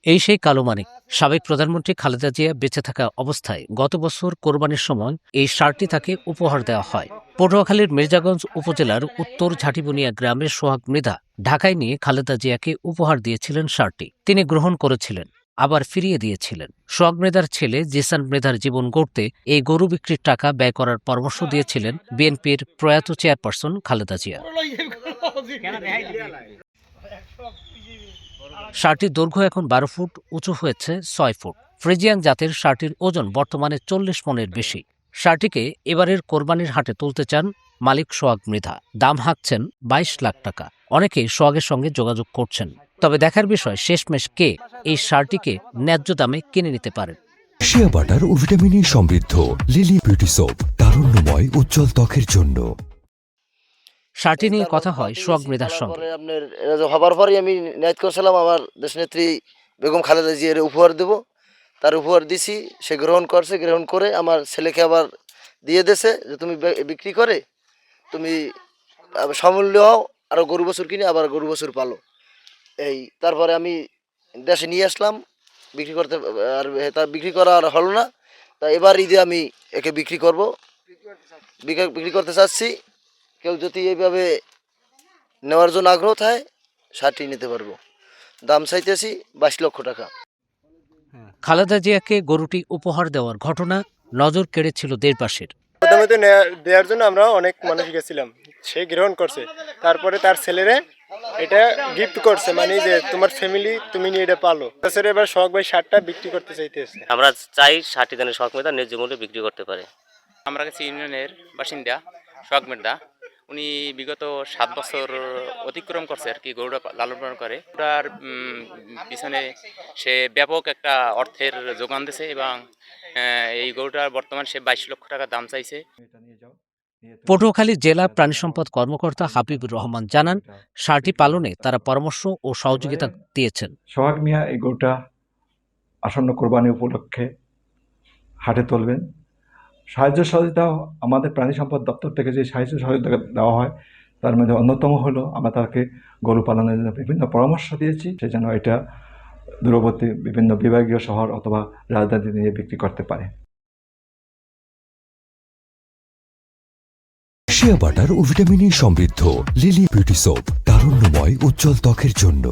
এই সেই কালো মানিক। সাবেক প্রধানমন্ত্রী খালেদা জিয়া বেঁচে থাকা অবস্থায় গত বছর কোরবানির সময় এই ষাঁড়টি তাকে উপহার দেওয়া হয়। পটুয়াখালীর মির্জাগঞ্জ উপজেলার উত্তর ঝাটিবুনিয়া গ্রামের সোহাগ মৃধা ঢাকায় নিয়ে খালেদা জিয়াকে উপহার দিয়েছিলেন ষাঁড়টি। তিনি গ্রহণ করেছিলেন, আবার ফিরিয়ে দিয়েছিলেন। সোহাগ মৃধার ছেলে জিসান মৃধার জীবন গড়তে এই গরু বিক্রির টাকা ব্যয় করার পরামর্শ দিয়েছিলেন বিএনপির প্রয়াত চেয়ারপারসন খালেদা জিয়া। ষাঁড়টির দৈর্ঘ্য এখন ১২ ফুট, উঁচু হয়েছে ৬ ফুট। ফ্রিজিয়ান জাতের ষাঁড়টির ওজন বর্তমানে ৪০ মনের বেশি। ষাঁড়টিকে এবারের কোরবানির হাটে তুলতে চান মালিক সোহাগ মৃধা। দাম হাঁকছেন ২২ লাখ টাকা। অনেকেই সোহাগের সঙ্গে যোগাযোগ করছেন। তবে দেখার বিষয় শেষমেশ কে এই ষাঁড়টিকে ন্যায্য দামে কিনে নিতে পারেন। শিয়া বাটার ও ভিটামিনে সমৃদ্ধ লিলি বিউটি সোপ, তারুণ্যময় উজ্জ্বল ত্বকের জন্য। ষাঁড়টি নিয়ে কথা হয় সোহাগ মৃধার সঙ্গে। আপনার হবার পরই আমি নিয়ত করছিলাম আমার দেশনেত্রী বেগম খালেদা জিয়ার উপহার দেব। তার উপহার দিছি, সে গ্রহণ করছে। গ্রহণ করে আমার ছেলেকে আবার দিয়ে দেছে যে তুমি বিক্রি করে তুমি সমূল্য হও, আরও গরু বছর কিনে আবার গরু বছর পালো। এই তারপরে আমি দেশে নিয়ে আসলাম বিক্রি করতে, আর তা বিক্রি করা আর হলো না। তা এবার ঈদে আমি একে বিক্রি করব, বিক্রি করতে চাচ্ছি। কেউ যদি এইভাবে নেওয়ার জন্য আগ্রহ থাকে ষাঁড়টি নিতে পারবো। দাম চাইতেছি ২২ লক্ষ টাকা। খালেদা জিয়াকে গরুটি উপহার দেওয়ার ঘটনা নজর কেড়েছিল দেশবাসীর। প্রথমত দেওয়ার জন্য আমরা অনেক মানুষ গেছিলাম, সে গ্রহণ করছে। তারপরে তার ছেলেরে এটা গিফট করছে, মানে যে তোমার ফ্যামিলি তুমি নিয়ে এটা পালো। তাছাড়া এবার শখ ভাই ষাঁড়টা বিক্রি করতে চাইতেছে। আমরা চাই ষাঁড়টি যেন শখ মেধা ন্যায্য মূল্যে বিক্রি করতে পারে। আমরা কাছে ইউনিয়নের বাসিন্দা সোহাগ মৃধা, উনি বিগত ৭ বছর অতিক্রম করছে আর কি গরুটা লালন পালন করে। ওটার পিছনে সে ব্যাপক একটা অর্থের যোগান দিয়েছে এবং এই গরুটার বর্তমান সে ২২ লক্ষ টাকা দাম চাইছে। পটুয়াখালী জেলা প্রাণিসম্পদ কর্মকর্তা হাবিবুর রহমান জানান, ষাঁড়টি পালনে তারা পরামর্শ ও সহযোগিতা দিয়েছেন। সোহাগ মিয়া এই গরুটা আসন্ন কোরবানি উপলক্ষে হাটে তুলবেন। সাহায্য সহযোগিতা আমাদের প্রাণী সম্পদ দপ্তর থেকে যে সাহায্য সহযোগিতা দেওয়া হয় তার মধ্যে অন্যতম হলো আমরা তাকে গরু পালনের জন্য বিভিন্ন পরামর্শ দিয়েছি, সে যেন এটা দূরবর্তী বিভিন্ন বিভাগীয় শহর অথবা রাজধানীতে নিয়ে বিক্রি করতে পারে। শিয়া বাটার ও ভিটামিনে সমৃদ্ধ লিলি বিউটি সোপ, তারুণ্যময় উজ্জ্বল ত্বকের জন্য।